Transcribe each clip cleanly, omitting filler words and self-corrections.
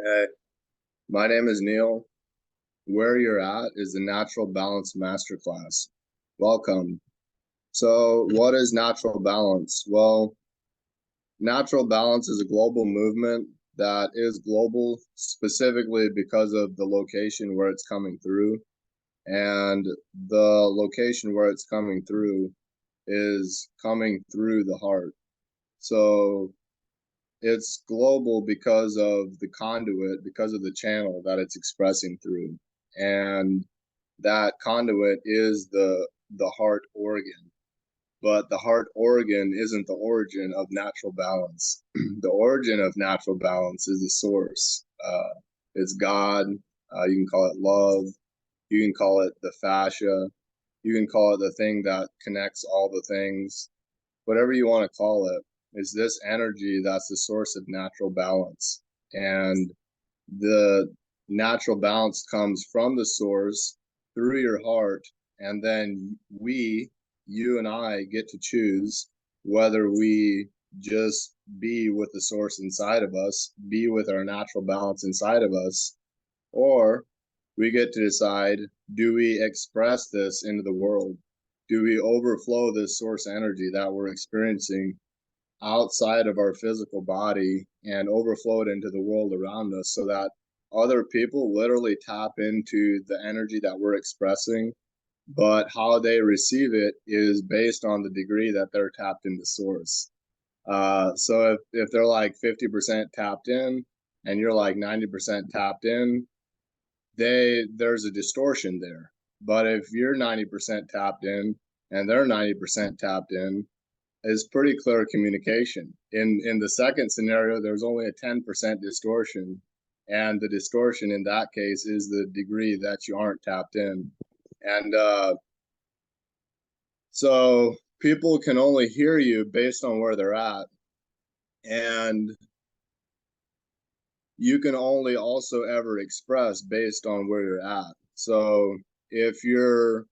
Hey, my name is Neal. Where you're at is the Natural Balance Masterclass. Welcome. So, what is natural balance? Well, natural balance is a global movement that is global specifically because of the location where it's coming through. And the location where it's coming through is coming through the heart. So, it's global because of the conduit, because of the channel that it's expressing through. And that conduit is the heart organ. But the heart organ isn't the origin of natural balance. The origin of natural balance is the source. It's God. You can call it love. You can call it the fascia. You can call it the thing that connects all the things. Whatever you want to call it, is this energy that's the source of natural balance. And the natural balance comes from the source through your heart, and then you and I get to choose whether we just be with the source inside of us, be with our natural balance inside of us, or we get to decide, do we express this into the world? Do we overflow this source energy that we're experiencing outside of our physical body and overflow it into the world around us so that other people literally tap into the energy that we're expressing, but how they receive it is based on the degree that they're tapped into source. So if they're like 50% tapped in and you're like 90% tapped in, there's a distortion there. But if you're 90% tapped in and they're 90% tapped in, is pretty clear communication. In the second scenario, there's only a 10% distortion, and the distortion in that case is the degree that you aren't tapped in. And so people can only hear you based on where they're at, and you can only also ever express based on where you're at. So if you're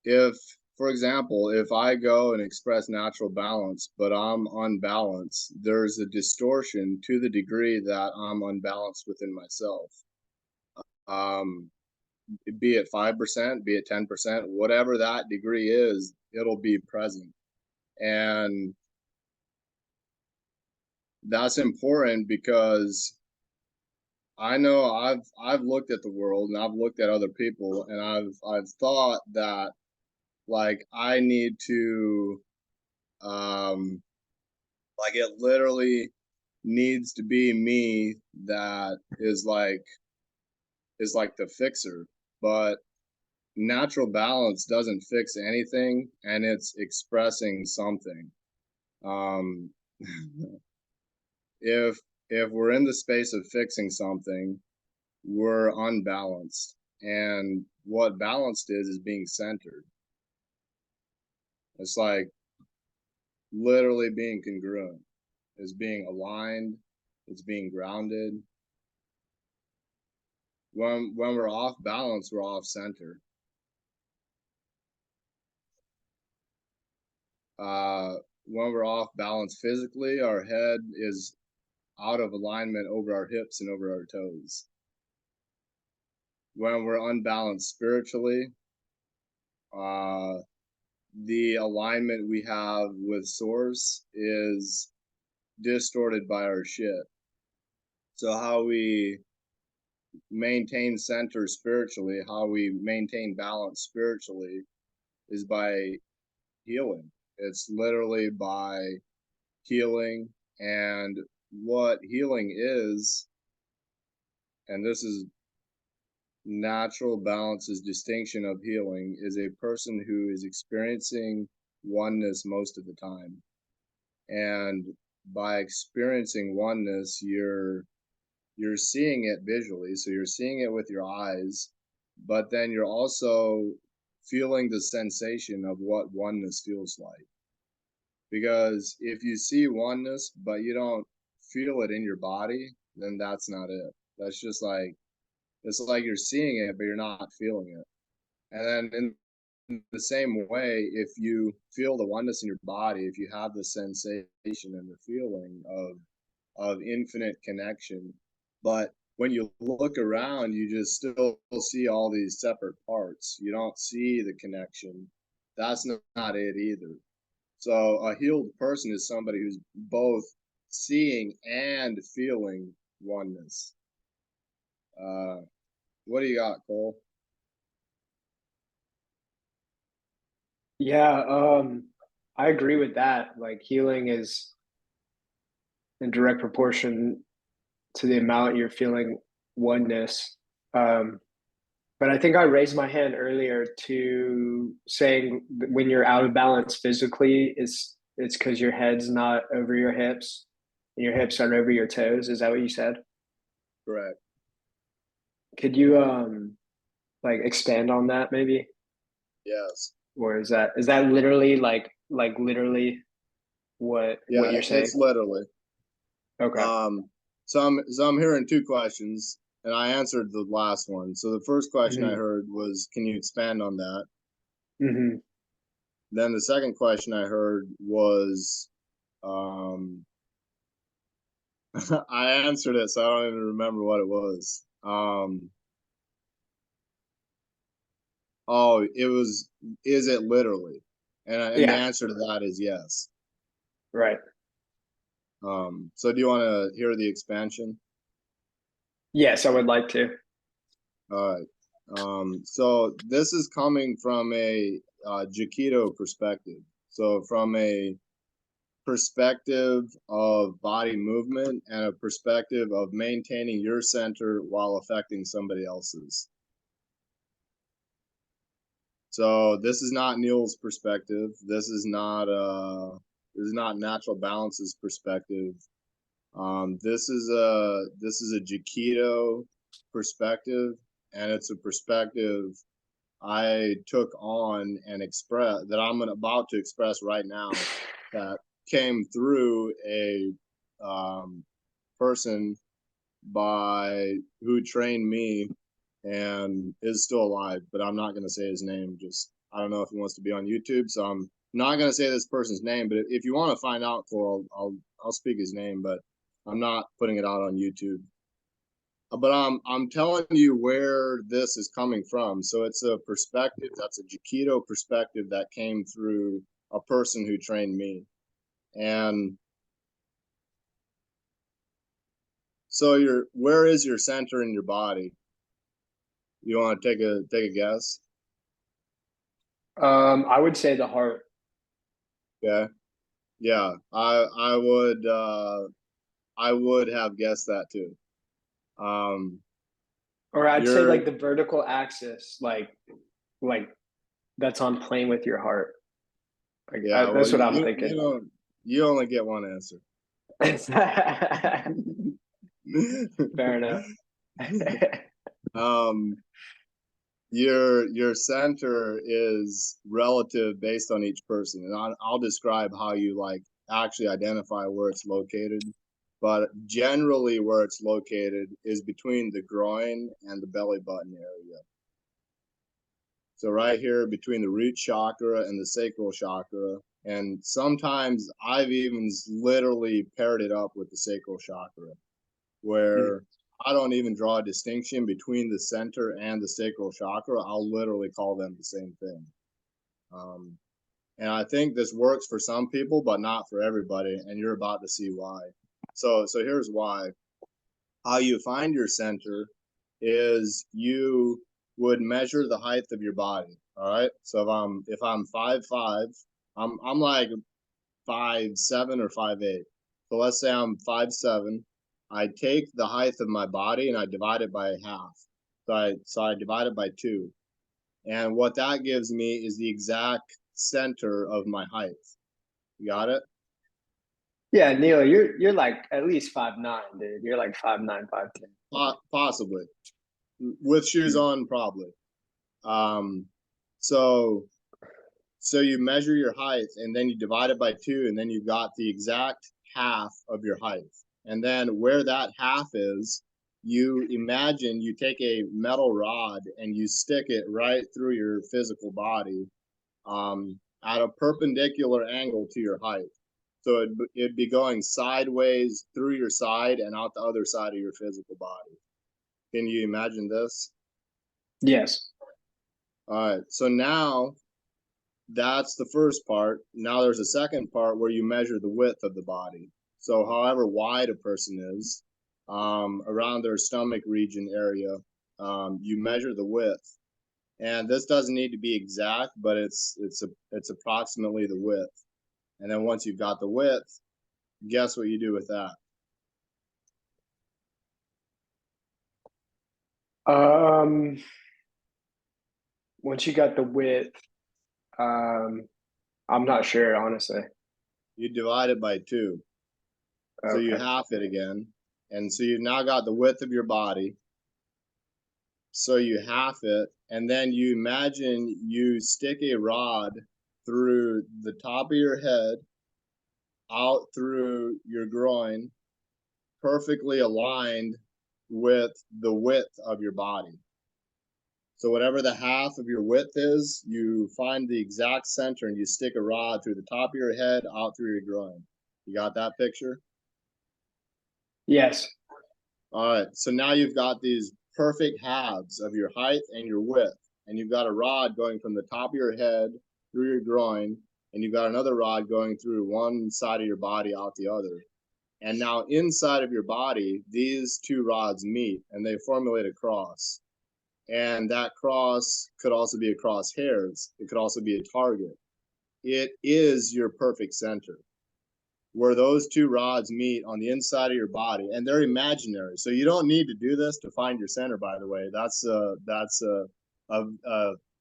if for example, if I go and express natural balance, but I'm unbalanced, there's a distortion to the degree that I'm unbalanced within myself. Um, be it 5%, be it 10%, whatever that degree is, it'll be present. And that's important because I know I've looked at the world and I've looked at other people and I've thought that like I need to like it literally needs to be me that is like the fixer. But natural balance doesn't fix anything and it's expressing something. Um if if we're in the space of fixing something, we're unbalanced. And what balanced is being centered. It's like literally being congruent, is being aligned, it's being grounded. When we're off balance, we're off center. When we're off balance physically, our head is out of alignment over our hips and over our toes. When we're unbalanced spiritually, the alignment we have with source is distorted by our shit. So how we maintain center spiritually, how we maintain balance spiritually is by healing. It's literally by healing. And what healing is, and this is natural balance's distinction of healing, is a person who is experiencing oneness most of the time. And by experiencing oneness, you're seeing it visually, so you're seeing it with your eyes, but then you're also feeling the sensation of what oneness feels like. Because if you see oneness but you don't feel it in your body, then that's not it. That's just like, it's like you're seeing it but you're not feeling it. And then in the same way, if you feel the oneness in your body, if you have the sensation and the feeling of infinite connection, But when you look around, you just still see all these separate parts. You don't see the connection. That's not it either. So a healed person is somebody who's both seeing and feeling oneness. What do you got, Cole? Yeah, I agree with that. Like healing is in direct proportion to the amount you're feeling oneness. Um, but I think I raised my hand earlier to saying that when you're out of balance physically, it's because your head's not over your hips and your hips aren't over your toes. Is that what you said? Correct. Could you like expand on that maybe? Yes. Or is that literally like literally what Yeah, you're it's saying? literally. Okay. Um, so I'm hearing two questions, and I answered the last one. So the first question I hmm heard was, can you expand on that? hmm Then the second question I heard was, um, I answered it, so I don't even remember what it was. Oh, it was, is it literally? And the Yeah, answer to that is yes. right. So do you want to hear the expansion? Yes, I would like to. All right. So this is coming from a Jaquito perspective. So from a perspective of body movement and a perspective of maintaining your center while affecting somebody else's. So this is not Neal's perspective. This is not Natural Balance's perspective. This is a Jaquito perspective, and it's a perspective I took on and express that I'm about to express right now that came through a person by who trained me and is still alive, but I'm not going to say his name. Just I don't know if he wants to be on YouTube, so I'm not going to say this person's name. But if you want to find out, Cole, I'll speak his name, but I'm not putting it out on YouTube. But I'm telling you where this is coming from. So it's a perspective that's a Jaquito perspective that came through a person who trained me. And so where is your center in your body? You want to take a guess? I would say the heart. Yeah. Yeah. I would have guessed that too. Um Or I'd say you're like the vertical axis, like that's on plane with your heart. yeah, well That's what I'm you thinking. don't you only get one answer. Fair enough. um your center is relative based on each person, and I'll describe how you like actually identify where it's located. But generally where it's located is between the groin and the belly button area. So right here between the root chakra and the sacral chakra. And sometimes I've even literally paired it up with the sacral chakra, where I don't even draw a distinction between the center and the sacral chakra. I'll literally call them the same thing. Um, and I think this works for some people, but not for everybody. And you're about to see why. So here's why. How you find your center is you would measure the height of your body. All right. So if I'm 5'5", I'm like 5'7" or 5'8". So let's say I'm 5'7". I take the height of my body and I divide it by half. So I divide it by 2. And what that gives me is the exact center of my height. You got it? Yeah, Neil, you're like at least 5'9", dude. You're like 5'9", 5'10". Possibly. With shoes on, probably. Um, so so you measure your height and then you divide it by 2, and then you got the exact half of your height. And then where that half is, you imagine you take a metal rod and you stick it right through your physical body, at a perpendicular angle to your height. So it'd be going sideways through your side and out the other side of your physical body. Can you imagine this? Yes. All right. So now that's the first part. Now there's a second part where you measure the width of the body. So however wide a person is, around their stomach region area, you measure the width. And this doesn't need to be exact, but it's approximately the width. And then once you've got the width, guess what you do with that? Once you got the width, I'm not sure, honestly. You divide it by 2. So you Okay. half it again. And so you've now got the width of your body. So you half it, and then you imagine you stick a rod through the top of your head, out through your groin, perfectly aligned with the width of your body. So whatever the half of your width is, you find the exact center and you stick a rod through the top of your head, out through your groin. You got that picture? Yes. All right. So now you've got these perfect halves of your height and your width. And you've got a rod going from the top of your head through your groin, and you've got another rod going through one side of your body out the other. And now inside of your body, these 2 rods meet and they formulate a cross. And that cross could also be a crosshairs. It could also be a target. It is your perfect center where those 2 rods meet on the inside of your body, and they're imaginary. So you don't need to do this to find your center, by the way. That's a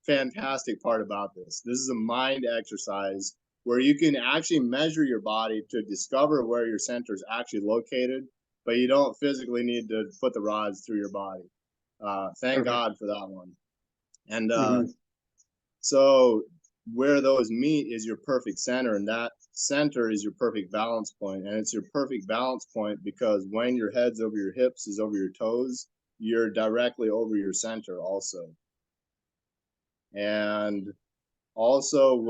fantastic part about this. This is a mind exercise where you can actually measure your body to discover where your center is actually located, but you don't physically need to put the rods through your body. Thank God for that one. And so where those meet is your perfect center, and that center is your perfect balance point. And it's your perfect balance point because when your head's over your hips is over your toes, you're directly over your center also. And also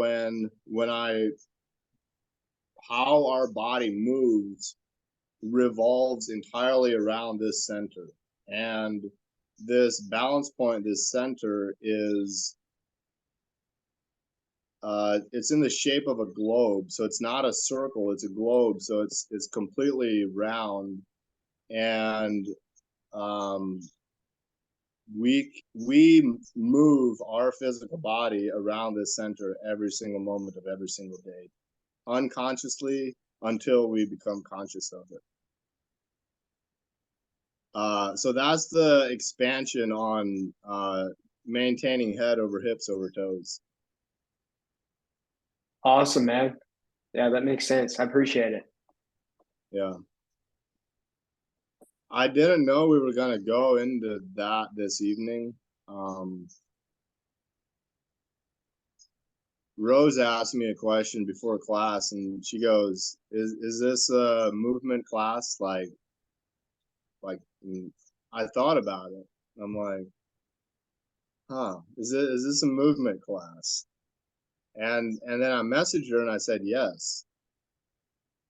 how our body moves revolves entirely around this center. And this balance point, this center is it's in the shape of a globe, so it's not a circle, it's a globe, so it's completely round. And we move our physical body around this center every single moment of every single day, unconsciously, until we become conscious of it. So that's the expansion on maintaining head over hips over toes. Awesome, man. Yeah, that makes sense. I appreciate it. Yeah. I didn't know we were gonna go into that this evening. Rose asked me a question before class, and she goes, "Is this a movement class?" Like, I thought about it. I'm like, "Huh? Is this a movement class?" And then I messaged her and I said yes.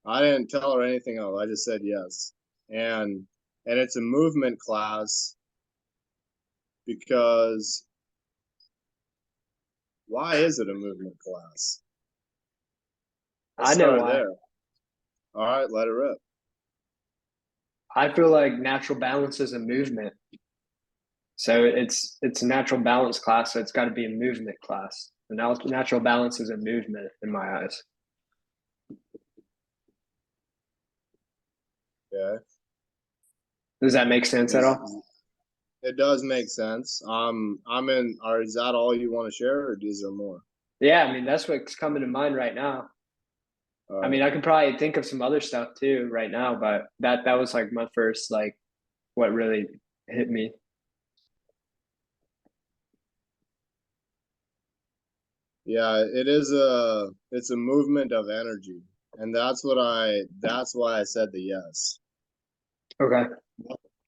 I didn't tell her anything else. I just said yes. And it's a movement class because why is it a movement class? Let's I know start why. there. All right, let it rip. I feel like natural balance is a movement. So it's a natural balance class, so it's got to be a movement class. And now natural balance is a movement in my eyes. Yeah. Does that make sense at all? It does make sense. I'm in. Or is that all you want to share, or is there more? Yeah, I mean that's what's coming to mind right now. I mean, I could probably think of some other stuff too right now, but that was like my first like what really hit me. Yeah, it's a movement of energy, and that's why I said the yes. Okay.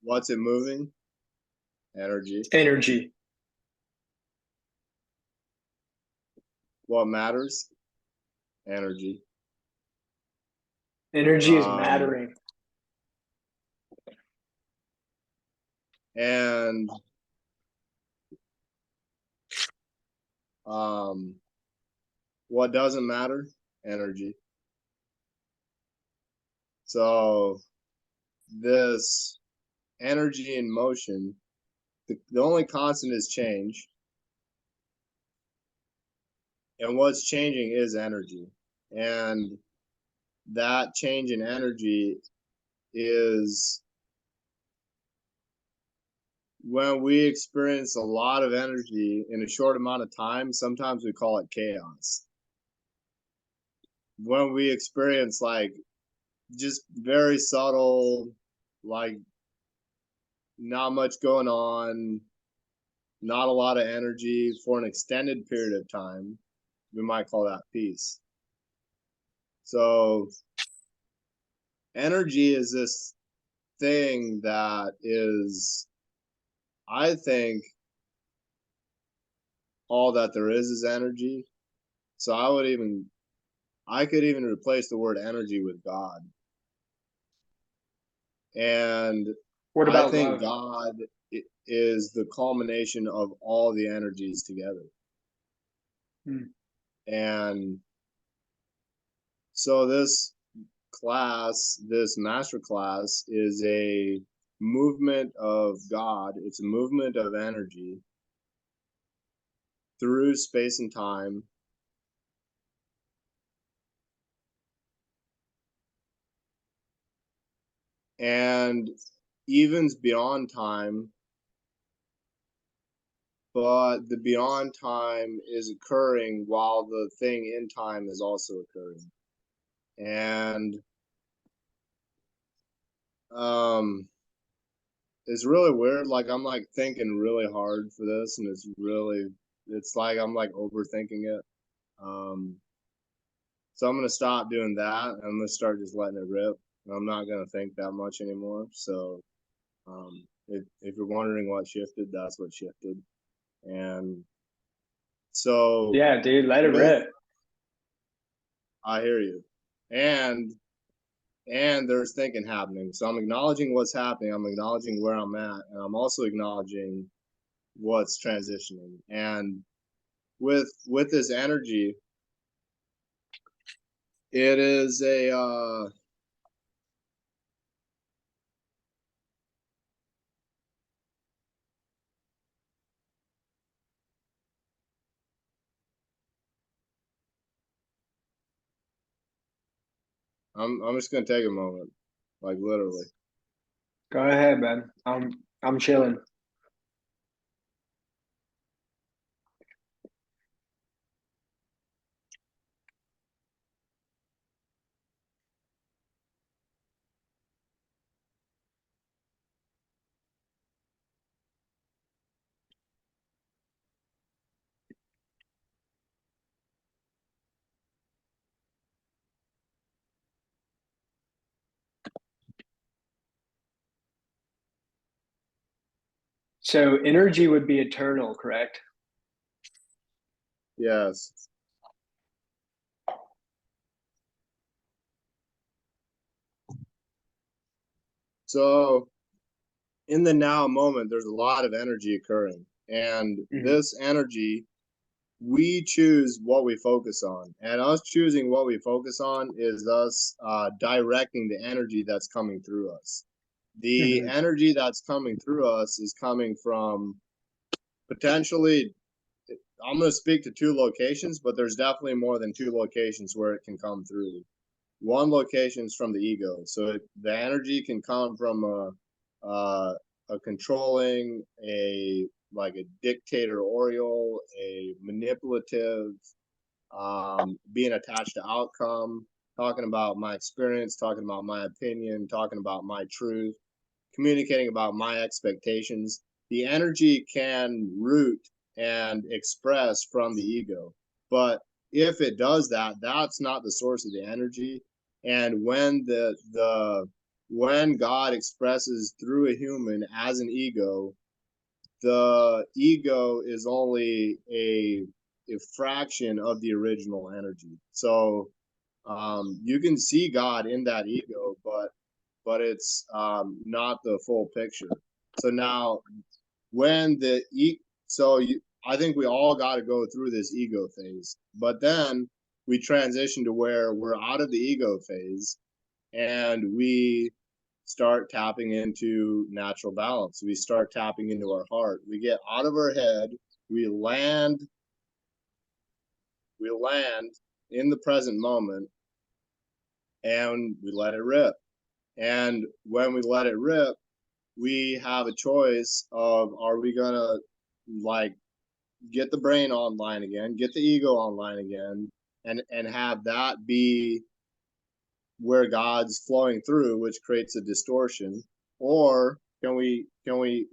What's it moving? Energy. Energy. What matters? Energy. Energy is mattering. And what doesn't matter? Energy. So this energy in motion, the only constant is change. And what's changing is energy. And that change in energy is when we experience a lot of energy in a short amount of time. Sometimes we call it chaos. When we experience like just very subtle, like not much going on, not a lot of energy for an extended period of time, we might call that peace. So energy is this thing that is, I think, all that there is energy. So I could even replace the word energy with God. And What I about think love? God is the culmination of all the energies together. And so this class, this master class, is a movement of God. It's a movement of energy through space and time. And evens beyond time, but the beyond time is occurring while the thing in time is also occurring. And it's really weird. Like I'm like thinking really hard for this, and it's like I'm like overthinking it. So I'm gonna stop doing that, and I'm gonna start just letting it rip. I'm not gonna think that much anymore. So if you're wondering what shifted, that's what shifted. And so yeah, dude, let it rip. I hear you. And there's thinking happening. So I'm acknowledging what's happening. I'm acknowledging where I'm at, and I'm also acknowledging what's transitioning. And with this energy, it is a I'm just gonna take a moment, like literally. Go ahead, man. I'm chilling. So energy would be eternal, correct? Yes. So in the now moment, there's a lot of energy occurring, and this energy, we choose what we focus on, and us choosing what we focus on is us directing the energy that's coming through us. The energy that's coming through us is coming from potentially, I'm going to speak to 2 locations, but there's definitely more than 2 locations where it can come through. One location is from the ego, so the energy can come from a controlling, a like a dictatorial, a manipulative, being attached to outcome, talking about my experience, talking about my opinion, talking about my truth, communicating about my expectations. The energy can root and express from the ego. But if it does that, that's not the source of the energy. And when God expresses through a human as an ego, the ego is only a fraction of the original energy. So You can see God in that ego, but it's not the full picture. So now when I think we all got to go through this ego phase, but then we transition to where we're out of the ego phase and we start tapping into natural balance. We start tapping into our heart. We get out of our head. We land in the present moment and we let it rip. And when we let it rip, we have a choice of, are we gonna like get the brain online again, get the ego online again, and have that be where God's flowing through, which creates a distortion? Or can we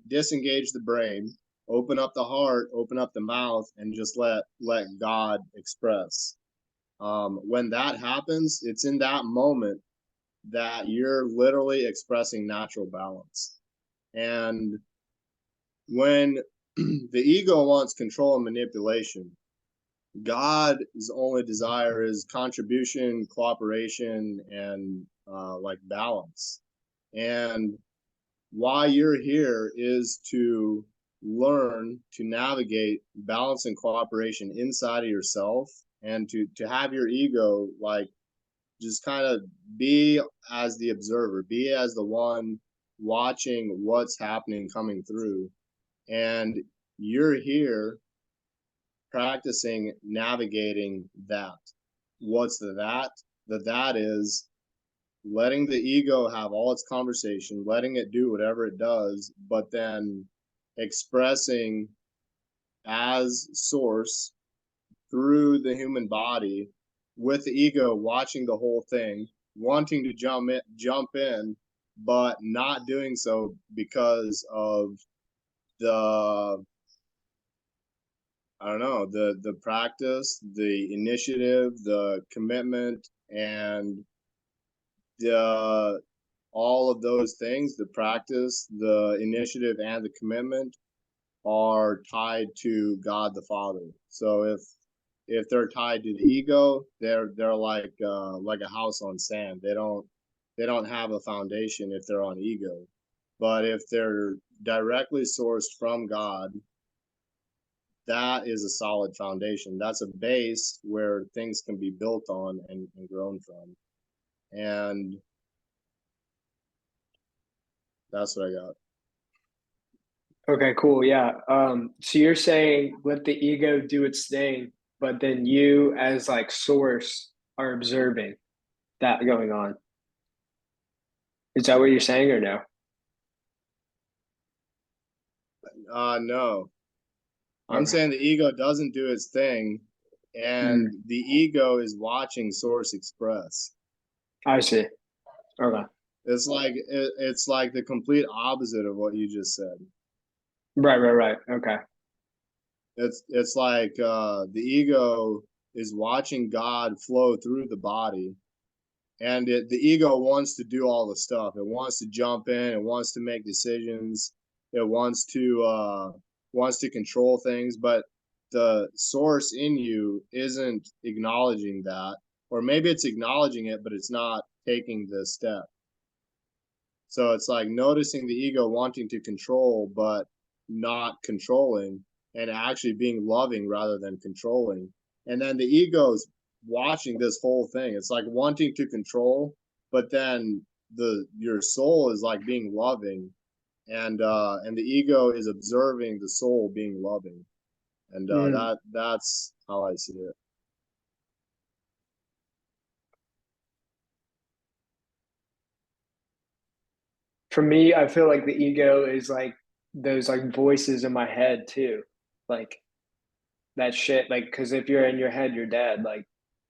disengage the brain, open up the heart, open up the mouth, and just let God express? When that happens, it's in that moment that you're literally expressing natural balance. And when the ego wants control and manipulation, God's only desire is contribution, cooperation, and like balance. And why you're here is to learn to navigate balance and cooperation inside of yourself, and to have your ego like just kind of be as the observer, be as the one watching what's happening coming through. And you're here practicing navigating that. What's the that? The that is letting the ego have all its conversation, letting it do whatever it does, but then expressing as source through the human body, with the ego watching the whole thing, wanting to jump in, but not doing so because of the, I don't know, the practice, the initiative, the commitment, and the all of those things, the practice, the initiative, and the commitment are tied to God the Father. So if they're tied to the ego, they're like a house on sand. They don't have a foundation if they're on ego. But if they're directly sourced from God, that is a solid foundation. That's a base where things can be built on and grown from. And that's what I got. Okay, cool. Yeah. So you're saying let the ego do its thing, but then you as like source are observing that going on. Is that what you're saying or no? No. I'm Okay. saying the ego doesn't do its thing, Mm, and the ego is watching source express. I see. Okay. It's like the complete opposite of what you just said. Right, right, right. Okay. It's like the ego is watching God flow through the body, and the ego wants to do all the stuff. It wants to jump in. It wants to make decisions. It wants to control things, but the source in you isn't acknowledging that, or maybe it's acknowledging it, but it's not taking the step. So it's like noticing the ego wanting to control, but not controlling, and actually being loving rather than controlling. And then the ego's watching this whole thing. It's like wanting to control, but then your soul is like being loving, and the ego is observing the soul being loving. And Mm. that's how I see it. For me, I feel like the ego is like those like voices in my head too. Like that shit, like, because if you're in your head, you're dead. Like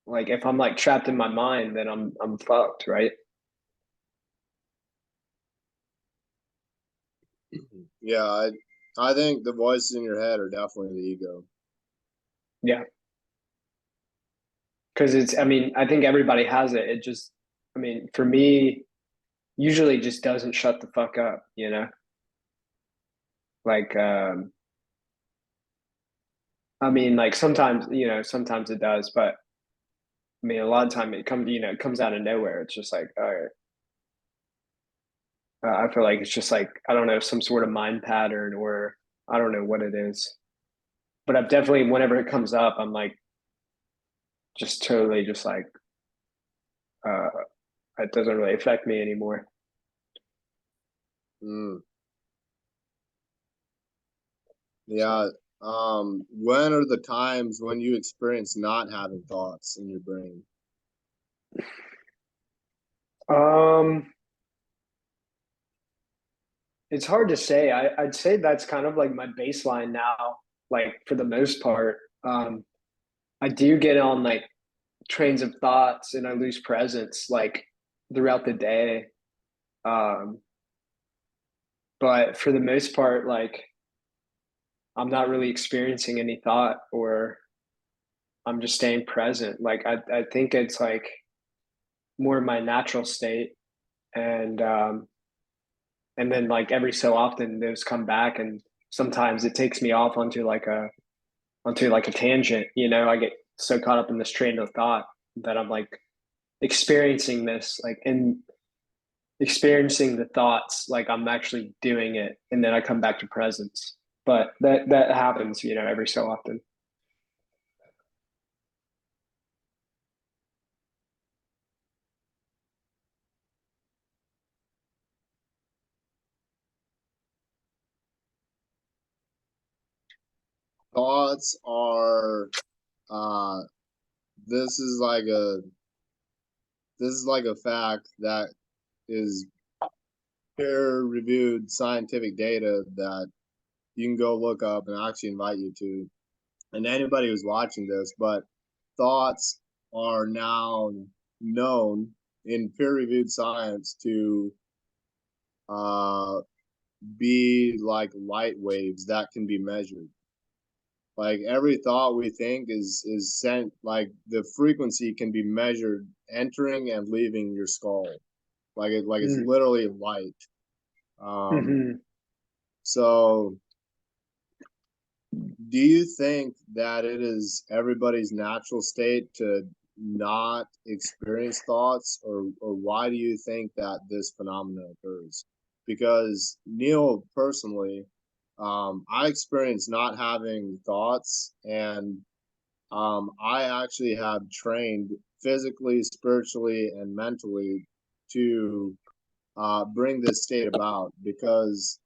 if I'm like trapped in my mind, then I'm fucked, right? Yeah, I think the voices in your head are definitely the ego. Yeah. Because it's, I mean, I think everybody has it. It just, I mean, for me, usually just doesn't shut the fuck up, you know? Like, I mean, like sometimes, sometimes it does, but I mean, a lot of time it comes out of nowhere. It's just like, all right. I feel like it's just like, I don't know, some sort of mind pattern, or I don't know what it is. But I've definitely, whenever it comes up, I'm like, just totally just like, uh, it doesn't really affect me anymore. Mm, So, yeah. When are the times when you experience not having thoughts in your brain? um, it's hard to say. I'd say that's kind of like my baseline now, like for the most part. I do get on like trains of thoughts and I lose presence like throughout the day. Um, but for the most part, like I'm not really experiencing any thought, or I'm just staying present. Like I think it's like more my natural state, and and then like every so often those come back, and sometimes it takes me off onto like a tangent. I get so caught up in this train of thought that I'm like experiencing this, like and experiencing the thoughts, like I'm actually doing it, and then I come back to presence. But that happens, every so often. Thoughts are uh this is like a this is like a fact that is peer reviewed scientific data that you can go look up, and I actually invite you to, and anybody who's watching this. But thoughts are now known in peer reviewed science to uh, be like light waves that can be measured. Like every thought we think is sent, like the frequency can be measured entering and leaving your skull. Like it's Mm. literally light. Um, Hmm. so do you think that it is everybody's natural state to not experience thoughts, or why do you think that this phenomenon occurs? Because Neal, personally, I experience not having thoughts, and I actually have trained physically, spiritually, and mentally to bring this state about, because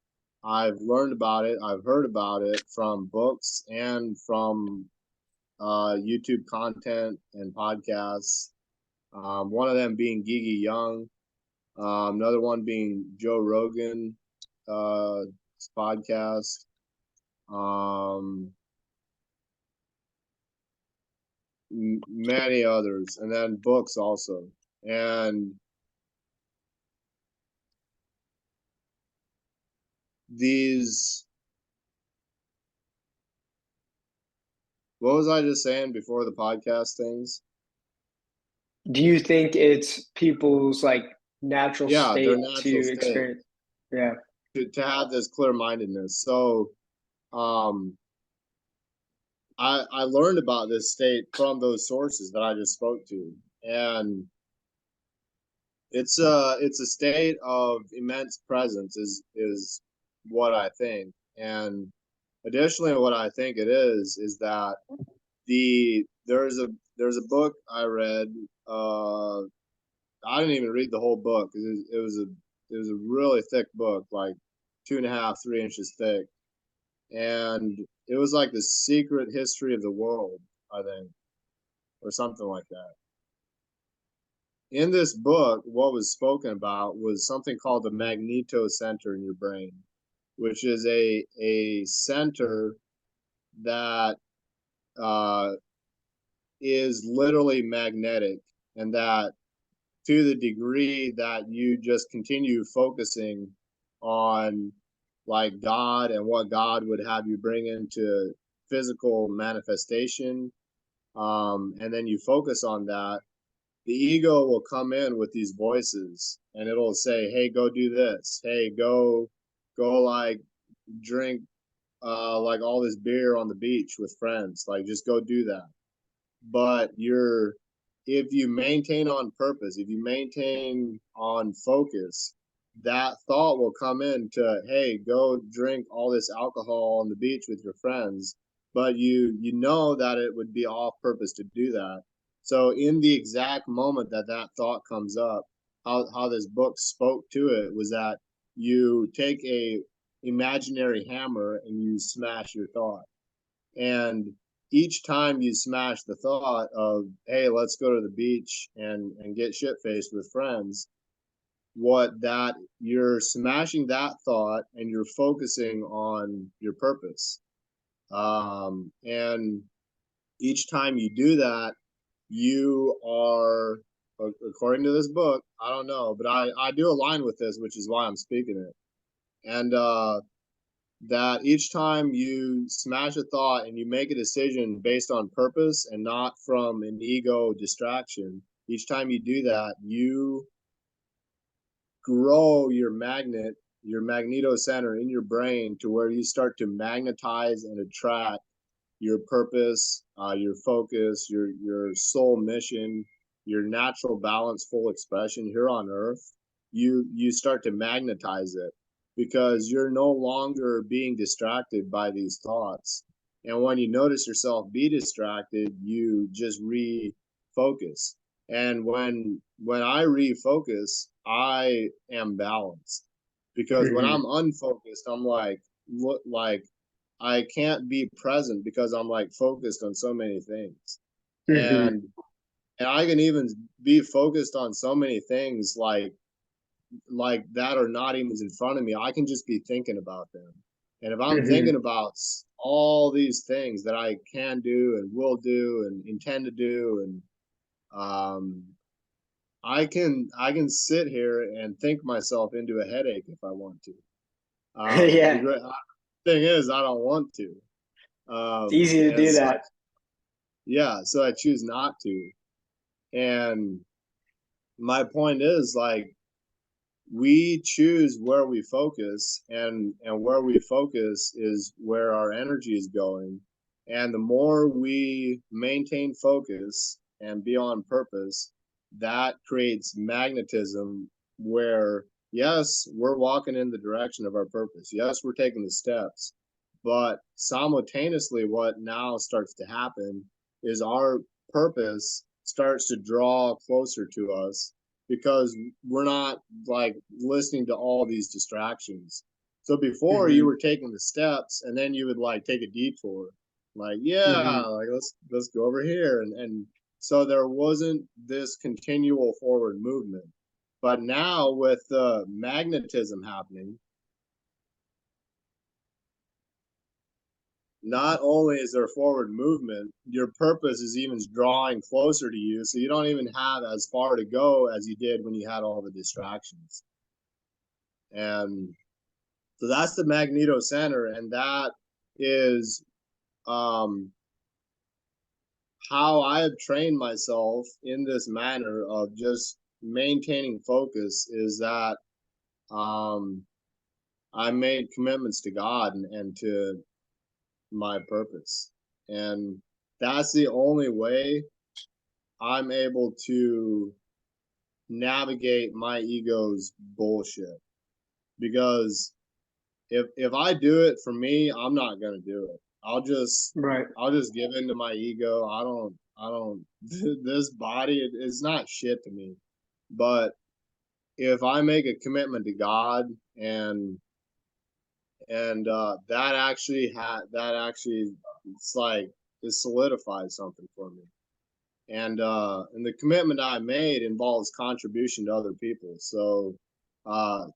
I've learned about it, I've heard about it from books and from YouTube content and podcasts. One of them being Gigi Young, another one being Joe Rogan uh, podcast, um, many others, and then books also. And these, what was I just saying before the podcast things? Do you think it's people's like natural Yeah, their state natural to state experience? Yeah. to have this clear mindedness. So um, I learned about this state from those sources that I just spoke to, and it's a state of immense presence is what I think. And additionally, what I think it is that there's a book I read. I didn't even read the whole book. It was a really thick book, like 2.5, 3 inches thick, and it was like the secret history of the world, I think, or something like that. In this book, what was spoken about was something called the magneto center in your brain, which is a center that uh, is literally magnetic, and that to the degree that you just continue focusing on like God and what God would have you bring into physical manifestation, and then you focus on that, the ego will come in with these voices, and it'll say, hey, go do this, hey, go like drink like all this beer on the beach with friends, like just go do that. But if you maintain on purpose, if you maintain on focus, that thought will come in to, hey, go drink all this alcohol on the beach with your friends, but you know that it would be off purpose to do that. So in the exact moment that that thought comes up, how this book spoke to it was that you take a imaginary hammer and you smash your thought. And each time you smash the thought of, hey, let's go to the beach and get shit faced with friends, what that you're smashing that thought and you're focusing on your purpose. And each time you do that, you are, according to this book, I don't know, but I do align with this, which is why I'm speaking it. And that each time you smash a thought and you make a decision based on purpose and not from an ego distraction, each time you do that, you grow your magneto center in your brain to where you start to magnetize and attract your purpose, your focus, your soul mission, your natural balance, full expression here on earth. You start to magnetize it because you're no longer being distracted by these thoughts. And when you notice yourself be distracted, you just refocus. And when I refocus, I am balanced. Because when Mm-hmm. I'm unfocused, I'm like I can't be present because I'm like focused on so many things. Mm-hmm. And I can even be focused on so many things like that are not even in front of me. I can just be thinking about them. And if I'm Mm-hmm. thinking about all these things that I can do and will do and intend to do, and um, I can sit here and think myself into a headache if I want to. The Yeah, great thing is I don't want to. it's easy to And do so that. so I choose not to. And my point is like we choose where we focus, and where we focus is where our energy is going. And the more we maintain focus and be on purpose, that creates magnetism where yes, we're walking in the direction of our purpose, yes, we're taking the steps, but simultaneously what now starts to happen is our purpose starts to draw closer to us because we're not like listening to all these distractions. So before you Mm-hmm. were taking the steps and then you would like take a detour, like yeah, Mm-hmm. like let's go over here, and so there wasn't this continual forward movement. But now with the magnetism happening, not only is there forward movement, your purpose is even drawing closer to you, so you don't even have as far to go as you did when you had all the distractions. And so that's the magneto center, and that is um, how I have trained myself in this manner of just maintaining focus. Is that um, I made commitments to God and to my purpose, and that's the only way I'm able to navigate my ego's bullshit. Because if I do it for me, I'm not gonna do it. Right. I'll just give in to my ego. I don't this body it's not shit to me. But if I make a commitment to God and that actually it's like it solidifies something for me. And the commitment I made involves contribution to other people. So uh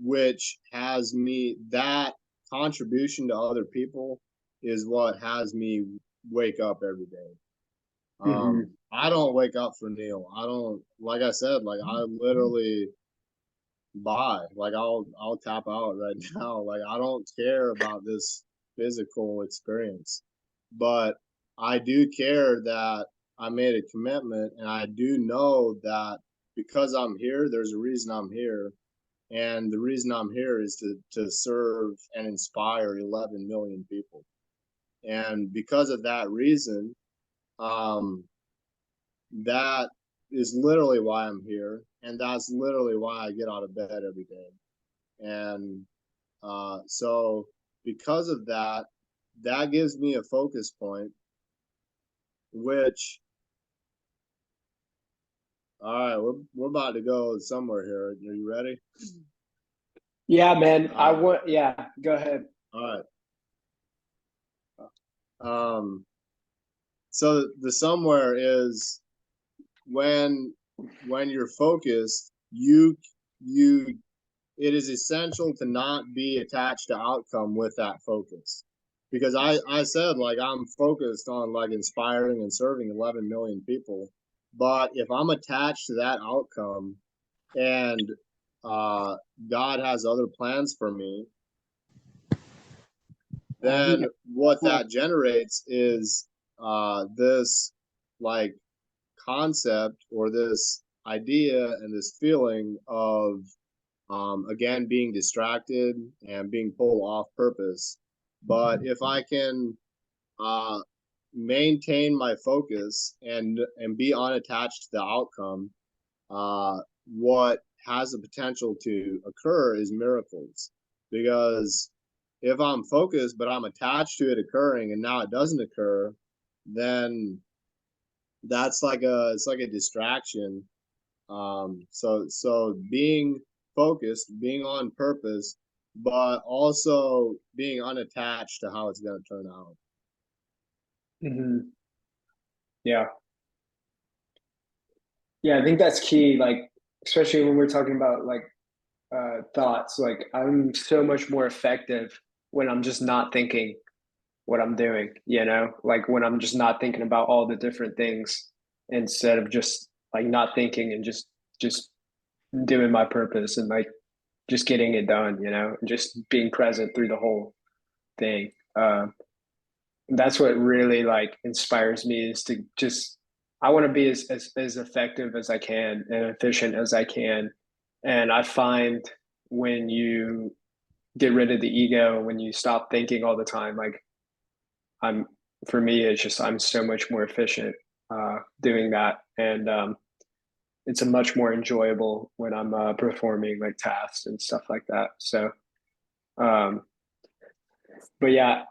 which has me that contribution to other people is what has me wake up every day. Mm-hmm. I don't wake up for Neal. I don't, like I said, like I literally buy, like I'll tap out right now. Like I don't care about this physical experience, but I do care that I made a commitment, and I do know that because I'm here, there's a reason I'm here, and the reason I'm here is to serve and inspire 11 million people. And because of that reason, um, that is literally why I'm here, and that's literally why I get out of bed every day. And so because of that, that gives me a focus point, which, all right, we're about to go somewhere here. Are you ready? Yeah, man. Yeah, go ahead. All right. So the somewhere is when you're focused, you it is essential to not be attached to outcome with that focus. Because I said, like, I'm focused on like inspiring and serving 11 million people. But if I'm attached to that outcome and God has other plans for me, then what that generates is this like concept or this idea and this feeling of again being distracted and being pulled off purpose. But if I can uh, maintain my focus and be unattached to the outcome, what has the potential to occur is miracles. Because if I'm focused but I'm attached to it occurring and now it doesn't occur, then that's like a distraction. So being focused, being on purpose, but also being unattached to how it's going to turn out. Mm-hmm. Yeah. Yeah, I think that's key. Like, especially when we're talking about like thoughts. Like, I'm so much more effective when I'm just not thinking what I'm doing, you know? Like when I'm just not thinking about all the different things instead of just like not thinking and just doing my purpose and like just getting it done, you know, and just being present through the whole thing. That's what really like inspires me is to just I want to be as effective as I can and efficient as I can. And I find when you get rid of the ego, when you stop thinking all the time, like I'm for me, it's just I'm so much more efficient doing that, and it's a much more enjoyable when I'm performing like tasks and stuff like that. So, um, but yeah,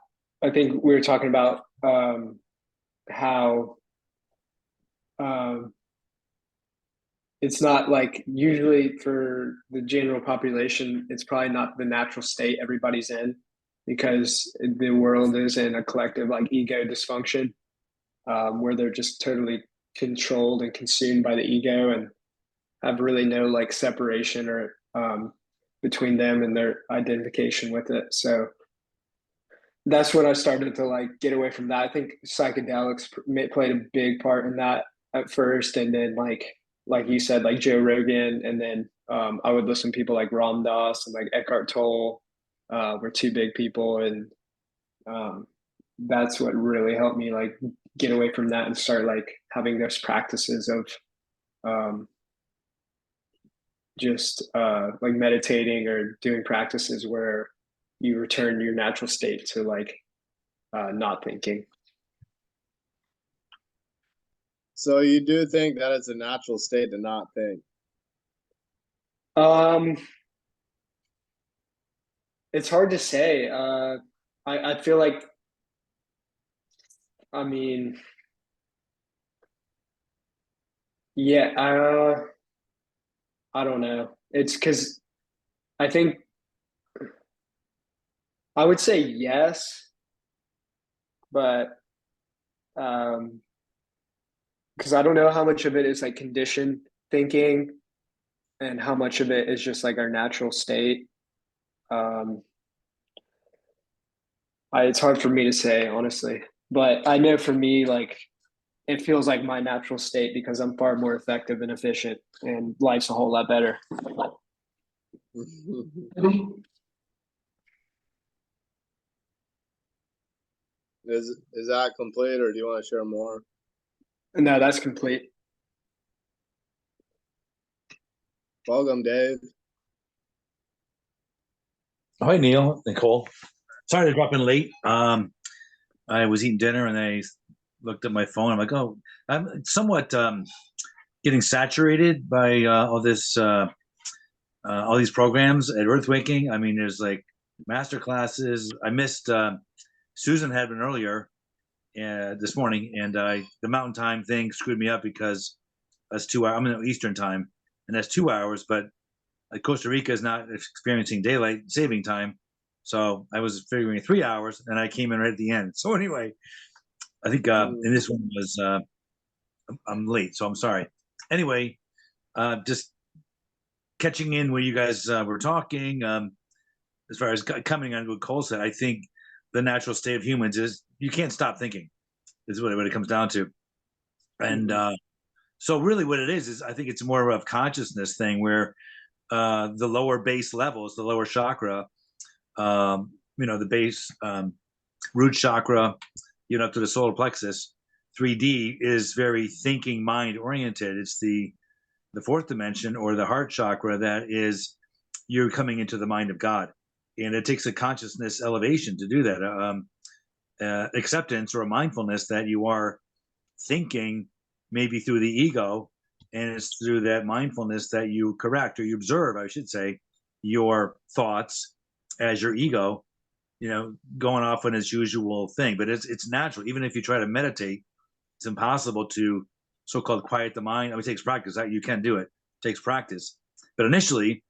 I think we were talking about how um, it's not like usually for the general population, it's probably not the natural state everybody's in because the world is in a collective like ego dysfunction where they're just totally controlled and consumed by the ego and have really no like separation or between them and their identification with it. So that's when I started to like get away from that. I think psychedelics played a big part in that at first, and then like you said, like Joe Rogan, and then I would listen to people like Ram Dass and like Eckhart Tolle were two big people, and um, that's what really helped me like get away from that and start like having those practices of um, just like meditating or doing practices where you return your natural state to like not thinking. So you do think that it's a natural state to not think? Um, it's hard to say. I feel like, I mean, yeah, I don't know. It's because I think I would say yes, but because I don't know how much of it is like conditioned thinking and how much of it is just like our natural state. Um, it's hard for me to say, honestly, but I know for me, like it feels like my natural state because I'm far more effective and efficient, and life's a whole lot better. Is that complete, or do you want to share more? No, that's complete. Welcome, Dave. Hi, Neal, Nicole. Sorry to drop in late. I was eating dinner and I looked at my phone. I'm like, oh, I'm somewhat getting saturated by all these programs at Earthwaking. I mean, there's like master classes. I missed Susan had been earlier this morning, and the Mountain Time thing screwed me up because that's 2 hours. I'm in Eastern Time, and that's 2 hours. But Costa Rica is not experiencing daylight saving time, so I was figuring 3 hours, and I came in right at the end. So anyway, I think and this one was I'm late, so I'm sorry. Anyway, just catching in where you guys were talking. As far as coming on what Cole said, I think the natural state of humans is you can't stop thinking. Is what it comes down to, and so really what it is I think it's more of a consciousness thing where the lower base levels, the lower chakra, the base root chakra, up to the solar plexus, 3D is very thinking mind oriented. It's the fourth dimension or the heart chakra that is you're coming into the mind of God, and it takes a consciousness elevation to do that. Acceptance or a mindfulness that you are thinking maybe through the ego, and it's through that mindfulness that you correct or you observe, I should say, your thoughts as your ego, going off on its usual thing. But it's natural. Even if you try to meditate, it's impossible to so-called quiet the mind. I mean, it takes practice. You can do it. It takes practice. But initially,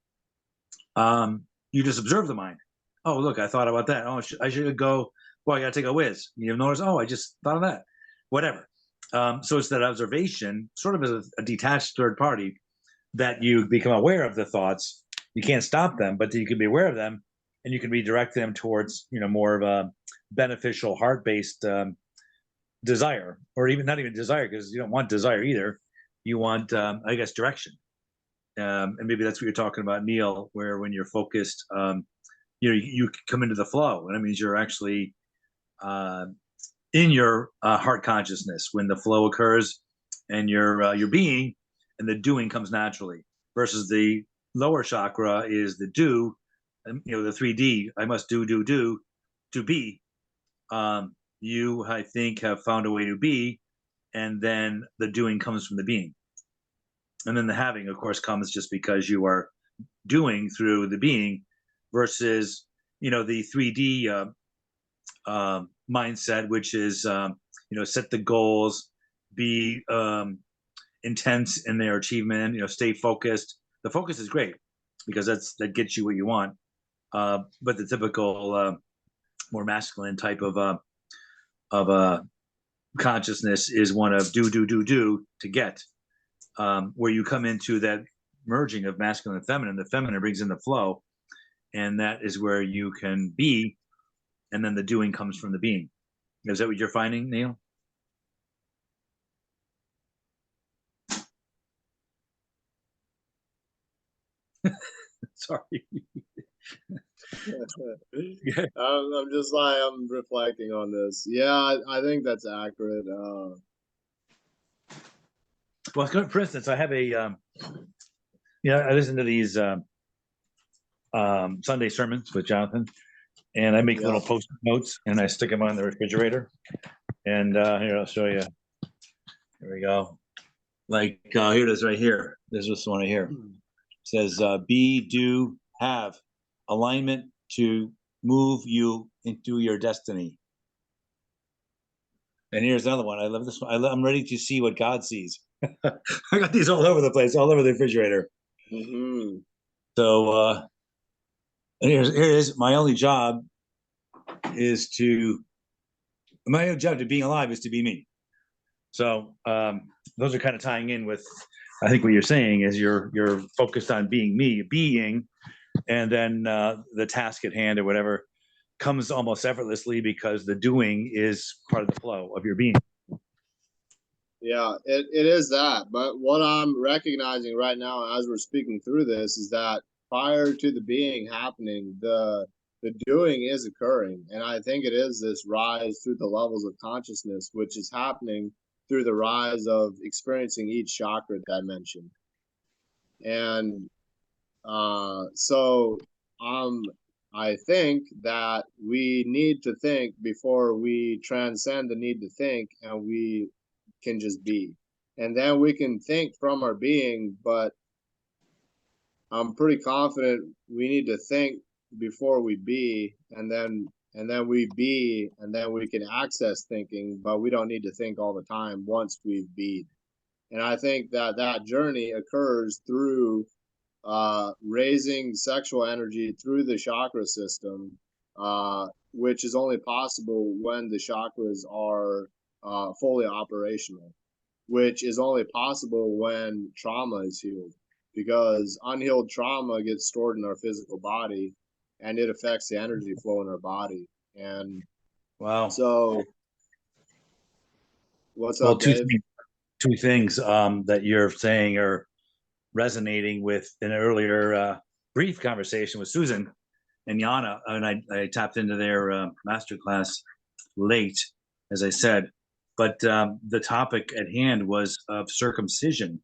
you just observe the mind. Oh, look, I thought about that. Oh, I should go. Well, I got to take a whiz. You notice, oh, I just thought of that. Whatever. So it's that observation, sort of as a detached third party, that you become aware of the thoughts. You can't stop them, but you can be aware of them, and you can redirect them towards, more of a beneficial heart-based desire, or even not even desire, because you don't want desire either. You want, I guess, direction. And maybe that's what you're talking about, Neal, where when you're focused, you come into the flow, and it means you're actually in your heart consciousness when the flow occurs, and your being and the doing comes naturally. Versus the lower chakra is the do, and the 3D. I must do to be. You, I think, have found a way to be, and then the doing comes from the being, and then the having, of course, comes just because you are doing through the being. Versus the 3D mindset, which is set the goals, be intense in their achievement, stay focused. The focus is great because that gets you what you want, but the typical more masculine type of consciousness is one of do to get, where you come into that merging of masculine and feminine. The feminine brings in the flow, and that is where you can be, and then the doing comes from the being. Is that what you're finding, Neal? Sorry. I'm just like, I'm reflecting on this. Yeah, I think that's accurate. Well, for instance, I have I listen to these Sunday sermons with Jonathan, and I make little post-it notes and I stick them on the refrigerator. And here, I'll show you. Here we go. Like here it is right here. There's this one right here. It says be, do, have alignment to move you into your destiny. And here's another one. I love this one. I'm ready to see what God sees. I got these all over the place, all over the refrigerator. Mm-hmm. So and here it is. My only job to being alive is to be me. So those are kind of tying in with, I think what you're saying is you're focused on being me, and then the task at hand or whatever comes almost effortlessly because the doing is part of the flow of your being. Yeah, it is that. But what I'm recognizing right now as we're speaking through this is that prior to the being happening, the doing is occurring. And I think it is this rise through the levels of consciousness, which is happening through the rise of experiencing each chakra dimension. And so I'm I think that we need to think before we transcend the need to think, and we can just be. And then we can think from our being, but I'm pretty confident we need to think before we be, and then we be, and then we can access thinking, but we don't need to think all the time once we've be. And I think that that journey occurs through raising sexual energy through the chakra system, which is only possible when the chakras are fully operational, which is only possible when trauma is healed, because unhealed trauma gets stored in our physical body and it affects the energy flow in our body. And Wow. so, what's Well, up, Dave? two things that you're saying are resonating with an earlier brief conversation with Susan and Yana, and I tapped into their masterclass late, as I said, but the topic at hand was of circumcision,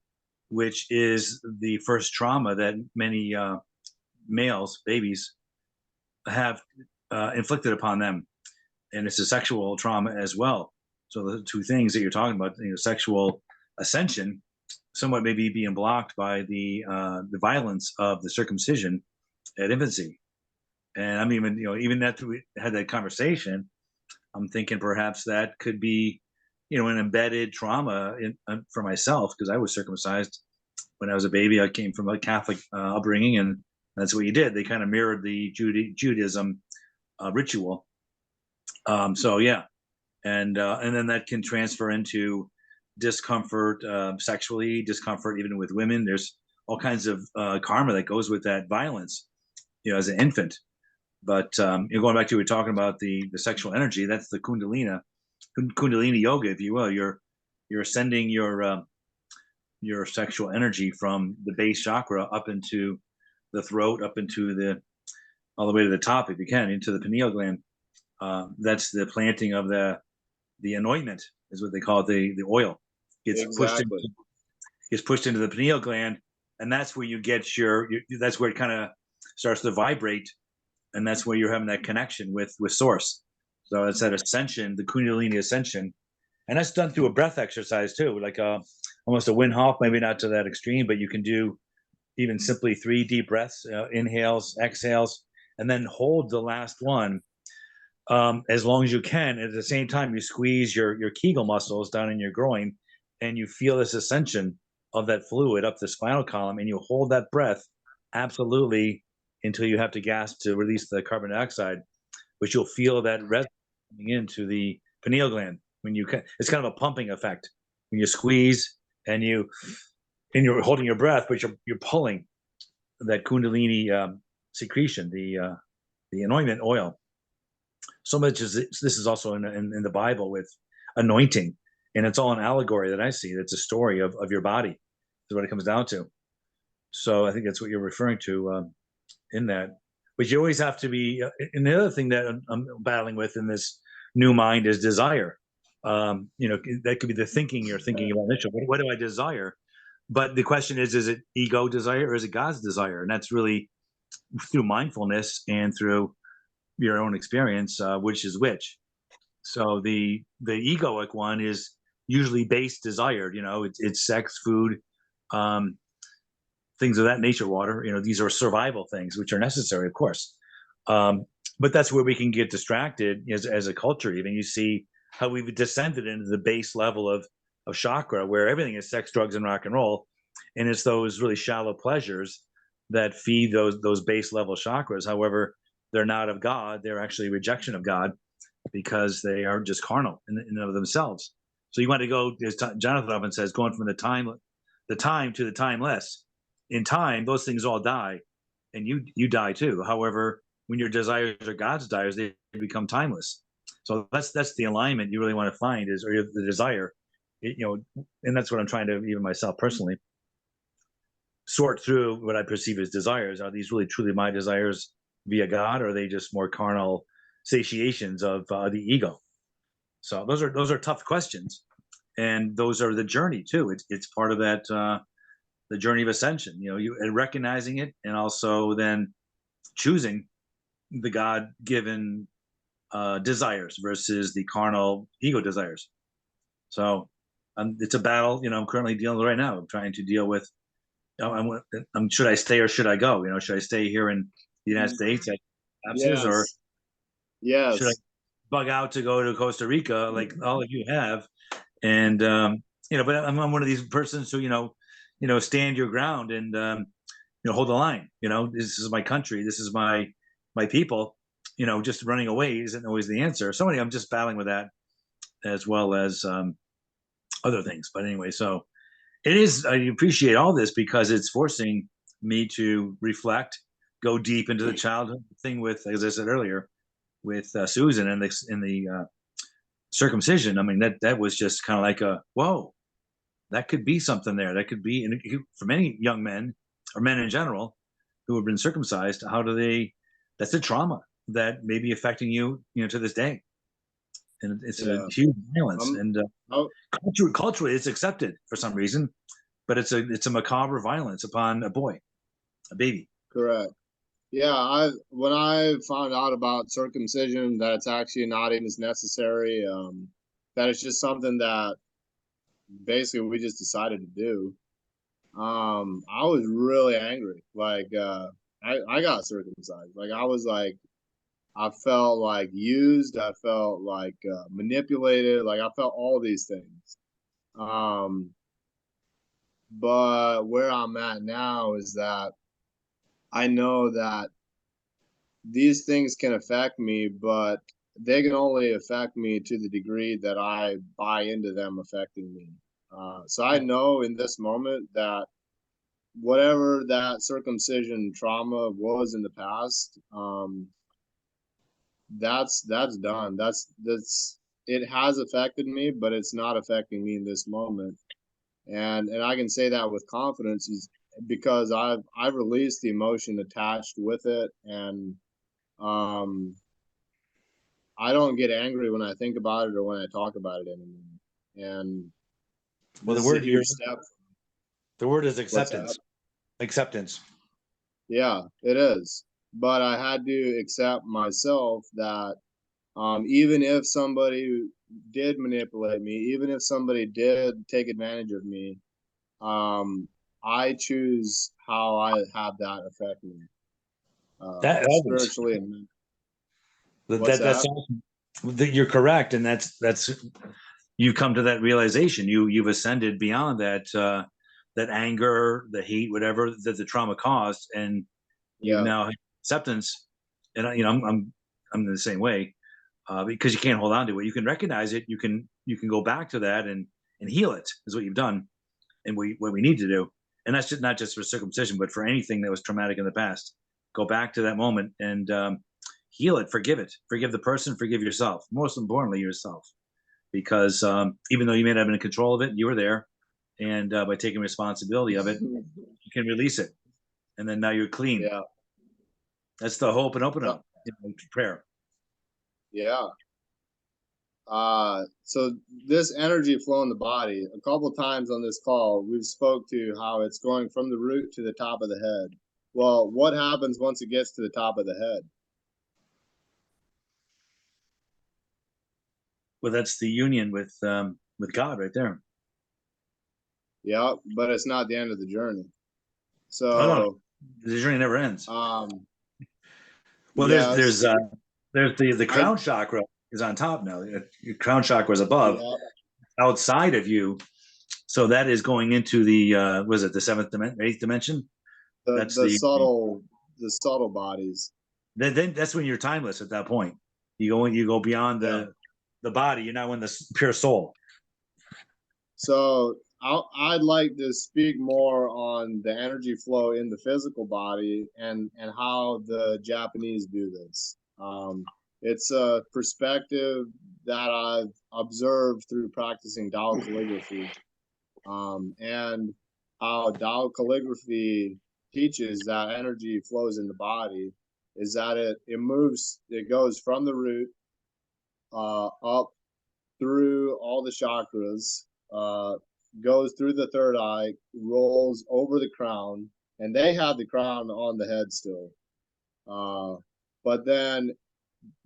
which is the first trauma that many males, babies, have inflicted upon them, and it's a sexual trauma as well. So the two things that you're talking about, sexual ascension, somewhat maybe being blocked by the violence of the circumcision at infancy. And I'm even after we had that conversation, I'm thinking perhaps that could be, an embedded trauma for myself, because I was circumcised when I was a baby. I came from a Catholic upbringing, and that's what you did. They kind of mirrored the Judaism ritual. So yeah, and then that can transfer into discomfort sexually, discomfort even with women. There's all kinds of karma that goes with that violence, as an infant. But going back to, we're talking about the sexual energy. That's the Kundalini yoga, if you will. You're ascending your sexual energy from the base chakra up into the throat, up into all the way to the top, if you can, into the pineal gland. That's the planting of the anointment, is what they call it. The oil gets pushed into the pineal gland, and that's where you get that's where it kind of starts to vibrate, and that's where you're having that connection with source. So it's that ascension, the Kundalini ascension, and that's done through a breath exercise too, like almost a Wim Hof, maybe not to that extreme, but you can do even simply 3 deep breaths, inhales, exhales, and then hold the last one as long as you can. At the same time, you squeeze your Kegel muscles down in your groin, and you feel this ascension of that fluid up the spinal column, and you hold that breath absolutely until you have to gasp to release the carbon dioxide, which you'll feel that resonance coming into the pineal gland. It's kind of a pumping effect when you squeeze and you're holding your breath, but you're pulling that Kundalini secretion, the anointment oil. So much as this is also in the Bible with anointing, and it's all an allegory that I see. It's a story of your body, is what it comes down to. So I think that's what you're referring to in that. But you always have to be. And the other thing that I'm battling with in this new mind is desire. That could be the thinking you're thinking about initially. What do I desire? But the question is it ego desire or is it God's desire? And that's really through mindfulness and through your own experience, which is which. So the egoic one is usually base desired. It's sex, food, things of that nature, water. These are survival things, which are necessary, of course. But that's where we can get distracted as a culture. Even you see how we've descended into the base level of chakra, where everything is sex, drugs, and rock and roll, and it's those really shallow pleasures that feed those base level chakras. However, they're not of God. They're actually rejection of God, because they are just carnal in and of themselves. So you want to go, as Jonathan often says, going from the time to the timeless. In time, those things all die, and you die too. However, when your desires are God's desires, they become timeless. So that's the alignment you really want to find, or the desire, and that's what I'm trying to, even myself personally, sort through what I perceive as desires. Are these really truly my desires via God, or are they just more carnal satiations of the ego? So those are tough questions, and those are the journey too. It's part of that the journey of ascension. You recognizing it, and also then choosing the God-given desires versus the carnal ego desires. So it's a battle, I'm currently dealing with right now. I'm trying to deal with, should I stay or should I go? Should I stay here in the United States at absence, or should I Yes. bug out to go to Costa Rica like all of you have? And but I'm one of these persons who stand your ground and hold the line. This is my country. This is my people. Just running away isn't always the answer. So I'm just battling with that, as well as other things. But anyway, so it is. I appreciate all this because it's forcing me to reflect, go deep into the childhood thing with, as I said earlier, with Susan and the circumcision. I mean, that was just kind of like a whoa. That could be something there. That could be, and for many young men or men in general who have been circumcised, how do they? That's a trauma that may be affecting you, to this day, and it's a huge violence. And culturally, it's accepted for some reason, but it's a macabre violence upon a boy, a baby. Correct. Yeah, when I found out about circumcision, that it's actually not even as necessary, that it's just something that basically we just decided to do. I was really angry. Like, I got circumcised. Like, I felt like used. I felt like manipulated. Like, I felt all these things. But where I'm at now is that I know that these things can affect me, but they can only affect me to the degree that I buy into them affecting me. So I know in this moment that whatever that circumcision trauma was in the past, that's done. That's it has affected me, but it's not affecting me in this moment. And I can say that with confidence is because I've released the emotion attached with it, and I don't get angry when I think about it or when I talk about it anymore. And well, this is a huge step. The word is acceptance. Acceptance. Yeah, it is. But I had to accept myself that even if somebody did manipulate me, even if somebody did take advantage of me, I choose how I have that affect me, spiritually and mentally. That's awesome. You're correct, and that's you've come to that realization. You've ascended beyond that that anger, the hate, whatever that the trauma caused, and you now have acceptance. And I'm the same way because you can't hold on to it. You can recognize it. You can go back to that and heal it. Is what you've done, and what we need to do. And that's just not just for circumcision, but for anything that was traumatic in the past. Go back to that moment and heal it, forgive the person, forgive yourself. Most importantly, yourself, because even though you may not have been in control of it, you were there, and by taking responsibility of it, you can release it, and then now you're clean. Yeah, that's the hope and open up prayer. Yeah. So this energy flow in the body, a couple of times on this call, we've spoke to how it's going from the root to the top of the head. Well, what happens once it gets to the top of the head? Well, that's the union with God right there. Yeah, but it's not the end of the journey. So no. The journey never ends. Well, yes. there's the crown chakra is on top now. Your crown chakra is above, outside of you. So that is going into the was it the seventh dimension, eighth dimension? That's the subtle bodies. Then that's when you're timeless at that point. You go beyond the body. You're now in the pure soul. So I'd like to speak more on the energy flow in the physical body and how the Japanese do this. It's a perspective that I've observed through practicing Tao calligraphy, and how Tao calligraphy teaches that energy flows in the body is that it goes from the root up through all the chakras, goes through the third eye, rolls over the crown, and they have the crown on the head still. but then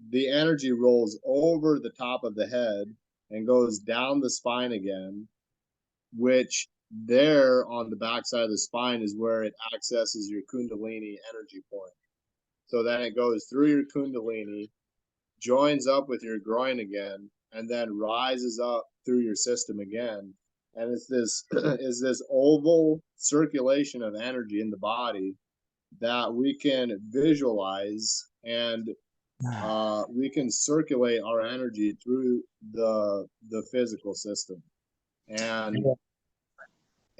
the energy rolls over the top of the head and goes down the spine again, which there on the backside of the spine is where it accesses your Kundalini energy point. So then it goes through your Kundalini, joins up with your groin again, and then rises up through your system again. And it's this is this oval circulation of energy in the body that we can visualize, and we can circulate our energy through the physical system.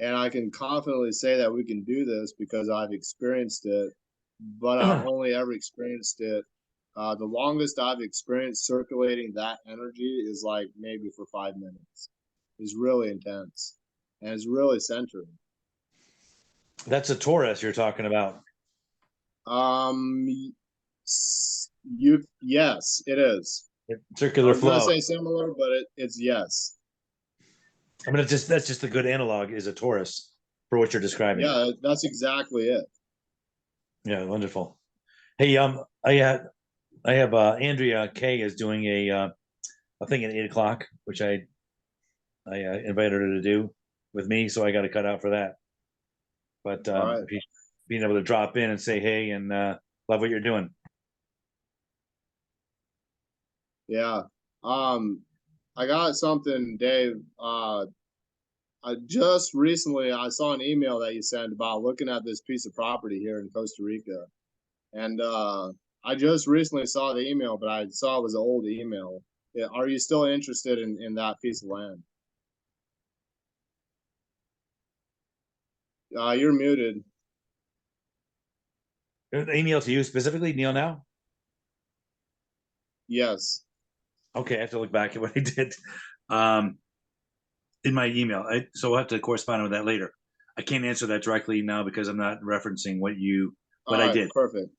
And I can confidently say that we can do this because I've experienced it, but I've only ever experienced it. The longest I've experienced circulating that energy is like maybe for 5 minutes. It's really intense and it's really centering. That's a Taurus you're talking about. Yes, it is. Circular flow. I was gonna say similar, but it's yes. I mean, that's just a good analog is a Taurus for what you're describing. Yeah, that's exactly it. Yeah, wonderful. Hey, I have Andrea K is doing a thing at 8 o'clock, which I invited her to do with me, so I got to cut out for that. But right. being able to drop in and say hey and love what you're doing. Yeah. I got something, Dave. I just recently I saw an email that you sent about looking at this piece of property here in Costa Rica, and I just recently saw the email, but I saw it was an old email. Are you still interested in that piece of land? You're muted. Email to you specifically, Neal. Now. Yes. Okay, I have to look back at what I did in my email. So we'll have to correspond with that later. I can't answer that directly now because I'm not referencing what I did. Perfect.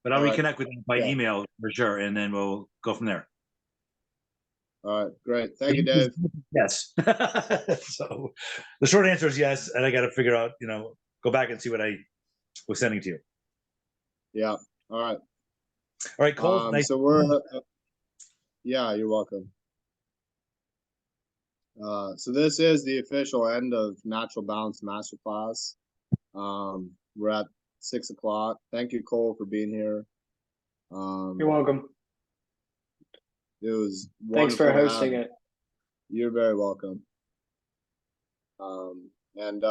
But I'll reconnect with you by email for sure, and then we'll go from there. All right, great. Thank you, Dave. Yes. So the short answer is yes, and I got to figure out, go back and see what I was sending to you. Yeah. All right. All right, Cole. So we're. Yeah, you're welcome. So this is the official end of Natural Balance Masterclass. We're at 6 o'clock. Thank you, Cole, for being here. You're welcome. It was thanks for hosting it. You're very welcome. And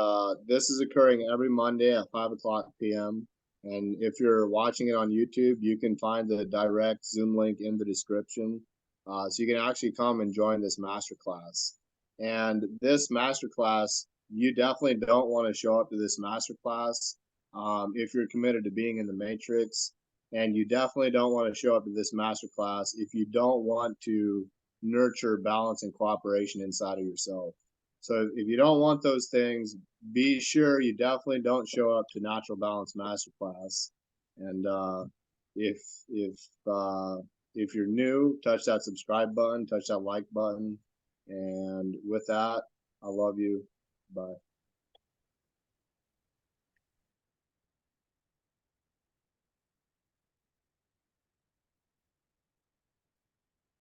this is occurring every Monday at 5 o'clock p.m. And if you're watching it on YouTube, you can find the direct Zoom link in the description. So you can actually come and join this masterclass. And this masterclass, you definitely don't want to show up to this masterclass if you're committed to being in the matrix. And you definitely don't want to show up to this masterclass if you don't want to nurture balance and cooperation inside of yourself. So if you don't want those things, be sure you definitely don't show up to Natural Balance Masterclass. And if you're new, touch that subscribe button, touch that like button. And with that, I love you. Bye.